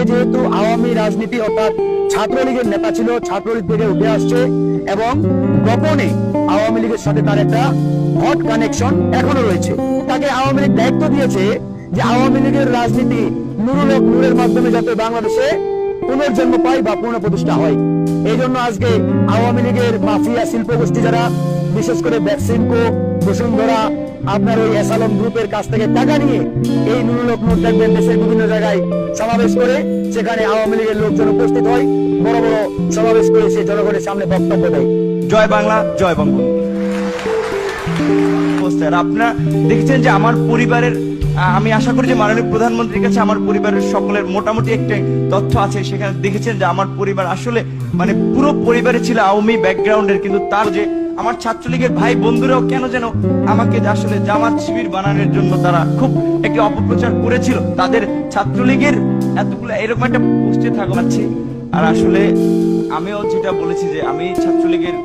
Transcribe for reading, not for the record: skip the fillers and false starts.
যেহেতু আওয়ামী রাজনীতি অর্থাৎ ছাত্রলীগের নেতা ছিল, ছাত্রলীগ থেকে উঠে আসছে এবং গোপনে আওয়ামী লীগের সাথে তার একটা হট কানেকশন এখনো রয়েছে। তাকে আওয়ামী লীগ দায়িত্ব দিয়েছে যে আওয়ামী লীগের রাজনীতি নুরুল হক নূরের মাধ্যমে যাতে বাংলাদেশে পুনর্জন্ম পায় বা পুনঃপ্রতিষ্ঠা হয়। এই জন্য আজকে আওয়ামী লীগের মাফিয়া শিল্প গোষ্ঠী যারা, বিশেষ করে ভ্যাকসিনকো, বসুন্ধরা, আপনার ওই এসালম গ্রুপের কাছ থেকে টাকা নিয়ে এই নুরুল হক নূর দেখবেন দেশের বিভিন্ন জায়গায় সমাবেশ করে, সেখানে আওয়ামী লীগের লোকজন উপস্থিত হয়, বড় বড় সমাবেশ করে সে জনগণের সামনে বক্তব্য দেয়। জয় বাংলা, জয় বঙ্গবন্ধু। আপনারা দেখেছেন যে আমার পরিবারের, আমি আশা করি যে মাননীয় প্রধানমন্ত্রীর কাছে আমার পরিবারের সকলের মোটামুটি একটা তথ্য আছে। সেখানে দেখেছেন যে আমার পরিবার আসলে মানে পুরো পরিবারে ছিল আওয়ামী ব্যাকগ্রাউন্ডের, কিন্তু তার যে আমার ছাত্রলীগের ভাই বন্ধুরাও কেন যেন আমাকে আসলে জামাত শিবির বানানোর জন্য তারা খুব একটি অপপ্রচার করেছিল। তাদের ছাত্রলীগের এতগুলো এরকম একটা পোস্টে থাকা। আর আসলে আমিও যেটা বলেছি যে আমি ছাত্রলীগের